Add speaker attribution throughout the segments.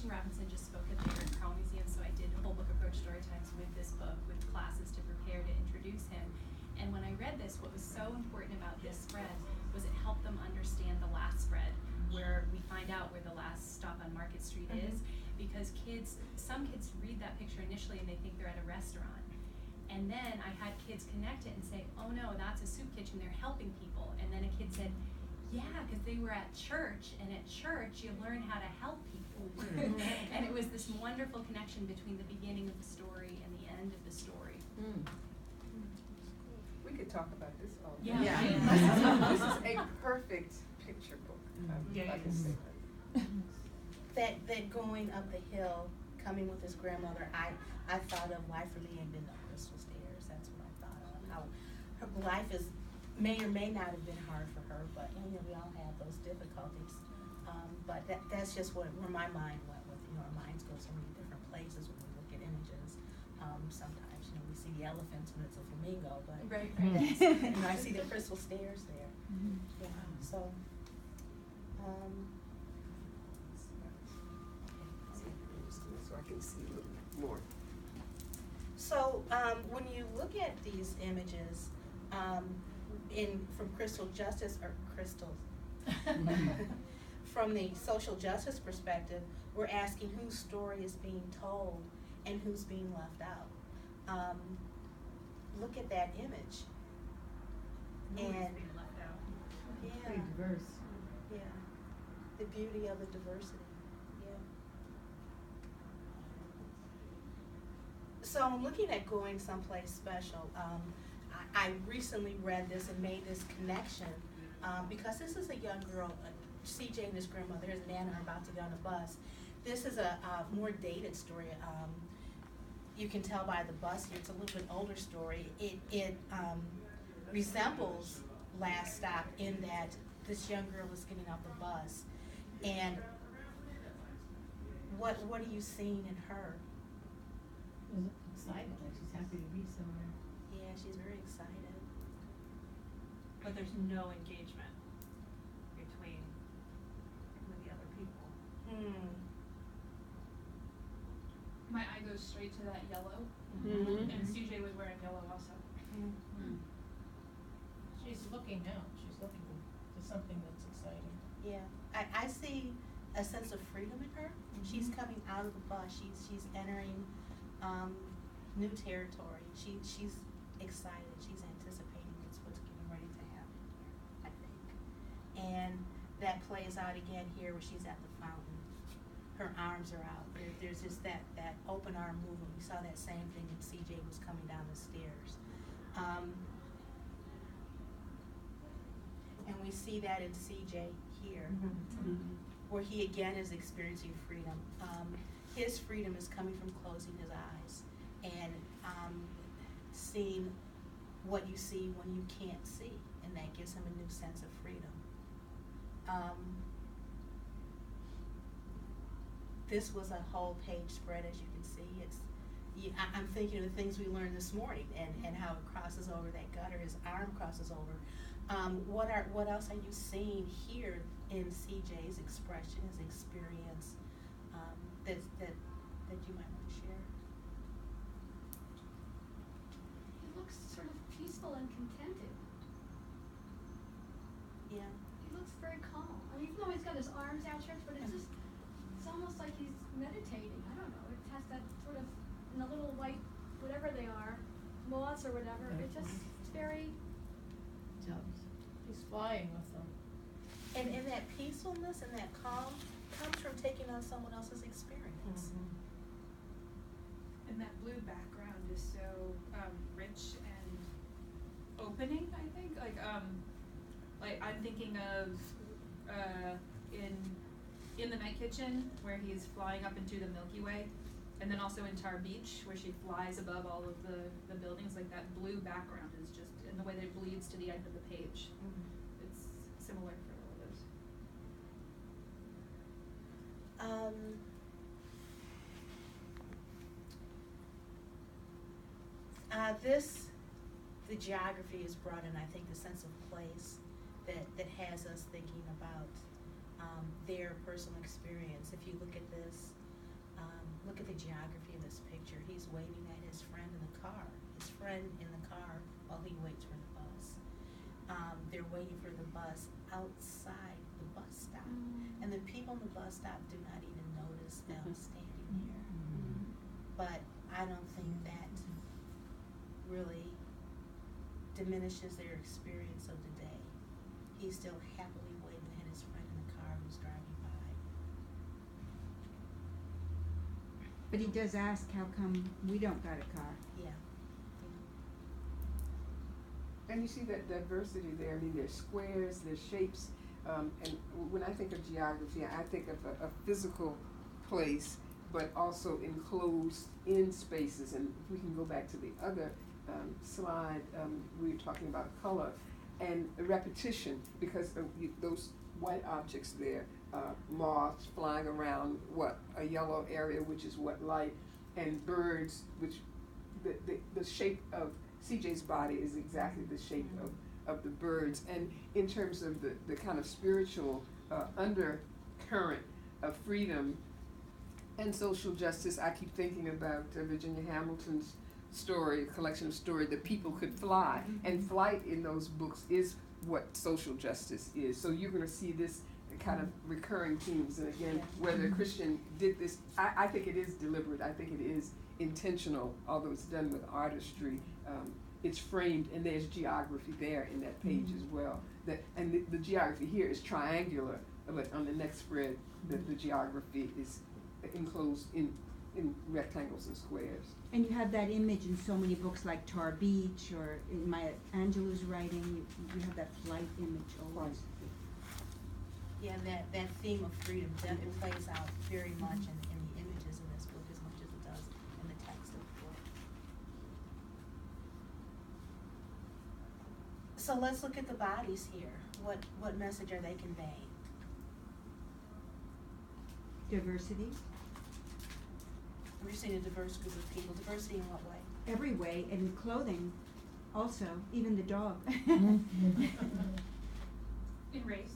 Speaker 1: Christian Robinson just spoke at the Eric Carle Museum, so I did whole book approach story times with this book, with classes to prepare to introduce him. And when I read this, what was so important about this spread was it helped them understand the last spread, where we find out where the last stop on Market Street is, because some kids read that picture initially and they think they're at a restaurant. And then I had kids connect it and say, oh no, that's a soup kitchen, they're helping people. And then a kid said, yeah, because they were at church, and at church you learn how to help people. And it was this wonderful connection between the beginning of the story and the end of the story.
Speaker 2: We could talk about this all day.
Speaker 1: Yeah.
Speaker 2: This is a perfect picture book. I can say that.
Speaker 3: That going up the hill, coming with his grandmother, I thought of Life for Me had been the Crystal Stairs. That's what I thought of. How her life may or may not have been hard for her, but we all have those difficulties. But that's just where my mind went with. Our minds go so many different places when we look at images. Sometimes we see the elephants when it's a flamingo, but
Speaker 1: Right.
Speaker 3: I see the crystal stairs there. Yeah. So.
Speaker 2: So I can see a little more.
Speaker 3: So when you look at these images, from Crystal Justice or Crystals, from the social justice perspective, we're asking whose story is being told and who's being left out. Look at that image.
Speaker 1: Nobody's
Speaker 3: And
Speaker 1: being left out.
Speaker 3: yeah,
Speaker 4: Pretty diverse.
Speaker 3: yeah, the beauty of the diversity. Yeah. So I'm looking at going someplace special. I recently read this and made this connection because this is a young girl, CJ and his grandmother, his nana are about to get on a bus. This is a more dated story. You can tell by the bus here, it's a little bit older story. It resembles Last Stop in that this young girl is getting off the bus. And what are you seeing in her?
Speaker 4: Excited, like she's happy to be somewhere.
Speaker 3: Yeah, she's very excited.
Speaker 1: But there's no engagement between with the other people.
Speaker 5: My eye goes straight to that yellow, and CJ was wearing yellow also.
Speaker 4: She's looking out. She's looking to something that's exciting.
Speaker 3: Yeah, I see a sense of freedom in her. She's coming out of the bus. She's entering new territory. She's excited. She's anticipating what's getting ready to happen here, I think. And that plays out again here where she's at the fountain. Her arms are out. There's just that open arm movement. We saw that same thing when CJ was coming down the stairs. And we see that in CJ here, where he again is experiencing freedom. His freedom is coming from closing his eyes and seeing what you see when you can't see, and that gives him a new sense of freedom. This was a whole page spread, as you can see. I'm thinking of the things we learned this morning and how it crosses over that gutter, his arm crosses over. What else are you seeing here in CJ's expression, his experience, that you might want to share?
Speaker 5: He looks sort of peaceful and contented.
Speaker 3: Yeah.
Speaker 5: He looks very calm. I mean, even though he's got his arms outstretched, but it's almost like he's meditating. I don't know. It has that sort of, and the little white, whatever they are, moths or whatever. It's very.
Speaker 4: He's flying with them.
Speaker 3: And that peacefulness and that calm comes from taking on someone else's experience.
Speaker 5: And that blue background is so rich and opening. I think like I'm thinking of in the Night Kitchen where he's flying up into the Milky Way, and then also in Tar Beach where she flies above all of the buildings. Like that blue background is just, and the way that it bleeds to the end of the page. It's similar for all of those.
Speaker 3: The geography has brought in, I think, the sense of place that has us thinking about their personal experience. If you look at this, geography of this picture, he's waving at his friend in the car. His friend in the car while he waits for the bus. They're waiting for the bus outside the bus stop. And the people in the bus stop do not even notice them standing here. But I don't think that really diminishes their experience of the day. He's still happily waving at his friend in the car who's driving by.
Speaker 6: But he does ask, how come we don't got a car?
Speaker 3: Yeah.
Speaker 2: And you see that diversity there. I mean, there's squares, there's shapes, and when I think of geography, I think of a physical place, but also enclosed in spaces. And if we can go back to the other slide, we were talking about color and repetition, because those white objects there, moths flying around a yellow area, which is light, and birds, which the shape of CJ's body is exactly the shape of the birds. And in terms of the kind of spiritual undercurrent of freedom and social justice, I keep thinking about Virginia Hamilton's collection of story, The People Could Fly. And flight in those books is what social justice is. So you're gonna see this kind of recurring themes. And again, whether Christian did this, I think it is deliberate. I think it is intentional, although it's done with artistry. It's framed, and there's geography there in that page as well. And the geography here is triangular, but on the next spread, the geography is enclosed in rectangles and squares.
Speaker 6: And you have that image in so many books like Tar Beach, or in Maya Angelou's writing, you have that flight image always.
Speaker 3: Yeah, that theme of freedom definitely plays out very much in the images in this book as much as it does in the text of the book. So let's look at the bodies here. What message are they conveying?
Speaker 6: Diversity,
Speaker 3: We're seeing a diverse group of people. Diversity in what way?
Speaker 6: every way, and clothing also, even the dog.
Speaker 5: In race.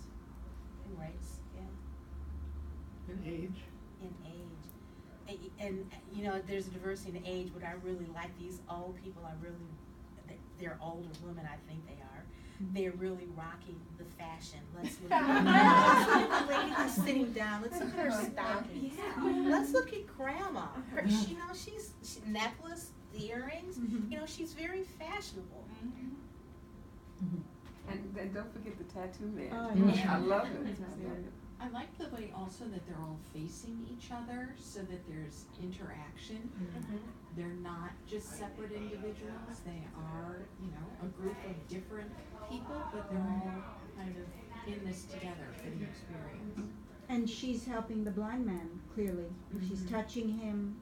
Speaker 3: In race, yeah.
Speaker 7: In age.
Speaker 3: In age. And you know, there's a diversity in age, but I really like these old people. They're older women, I think they are. They're really rocking the fashion. Let's look at the lady who's sitting down. Let's look at her stockings.
Speaker 1: Yeah.
Speaker 3: Let's look at grandma. You know, she's necklace, the earrings. You know, she's very fashionable.
Speaker 2: And don't forget the tattoo man.
Speaker 6: Oh,
Speaker 3: yeah.
Speaker 2: I love it.
Speaker 8: I like the way also that they're all facing each other so that there's interaction. They're not just separate individuals, they are, you know, a group of different people, but they're all kind of in this together for the experience.
Speaker 6: And she's helping the blind man, clearly. She's touching him,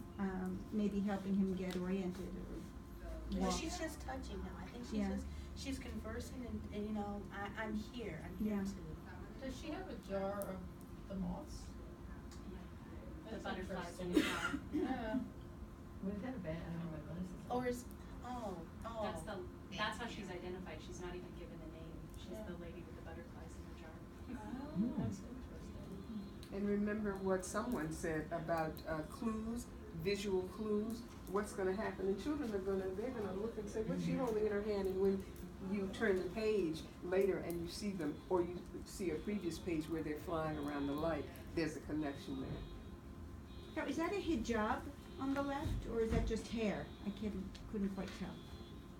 Speaker 6: maybe helping him get oriented or
Speaker 3: Well,
Speaker 6: walk.
Speaker 3: she's just touching him. I think she's conversing and you know, I'm here
Speaker 6: Yeah.
Speaker 3: too.
Speaker 4: Does she have a jar of the moths?
Speaker 1: The
Speaker 4: That's
Speaker 1: butterflies in
Speaker 4: interesting.
Speaker 1: the jar.
Speaker 4: Yeah.
Speaker 7: What is that a band? I don't know what glasses.
Speaker 3: Or is, oh.
Speaker 1: That's how she's identified. She's not even given a name. She's
Speaker 4: Yeah.
Speaker 1: the lady with the butterflies in the jar.
Speaker 4: That's interesting.
Speaker 2: And remember what someone said about clues, visual clues. What's going to happen? And children they're going to look and say, "What's she holding in her hand?" And when you turn the page later and you see them, or you see a previous page where they're flying around the light, there's a connection there.
Speaker 6: Now, is that a hijab on the left, or is that just hair? I couldn't quite tell.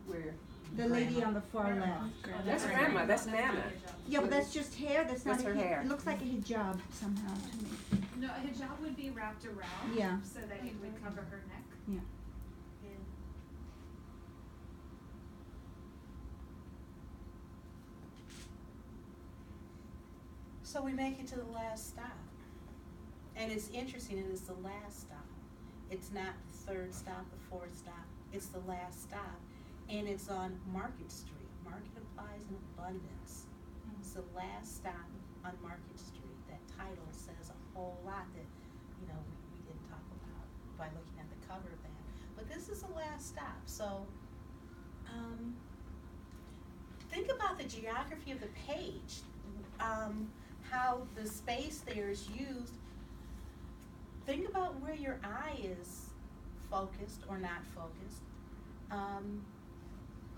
Speaker 2: Where?
Speaker 6: The lady on the far left.
Speaker 2: That's grandma. That's Nana.
Speaker 6: Yeah, but that's just hair. That's not
Speaker 2: That's
Speaker 6: a
Speaker 2: her hair.
Speaker 6: It looks like a hijab somehow to me.
Speaker 5: No, a hijab would be wrapped around.
Speaker 6: Yeah.
Speaker 5: So that it would cover her neck.
Speaker 6: Yeah.
Speaker 3: So we make it to the last stop. And it's interesting, it is the last stop. It's not the third stop, the fourth stop. It's the last stop. And it's on Market Street. Market implies an abundance. It's the last stop on Market Street. That title says a whole lot that, you know, we didn't talk about by looking at the cover of that. But this is the last stop. So, think about the geography of the page. How the space there is used. Think about where your eye is focused or not focused.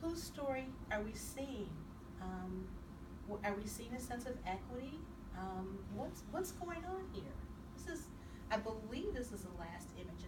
Speaker 3: Whose story are we seeing? Are we seeing a sense of equity? What's going on here? I believe this is the last image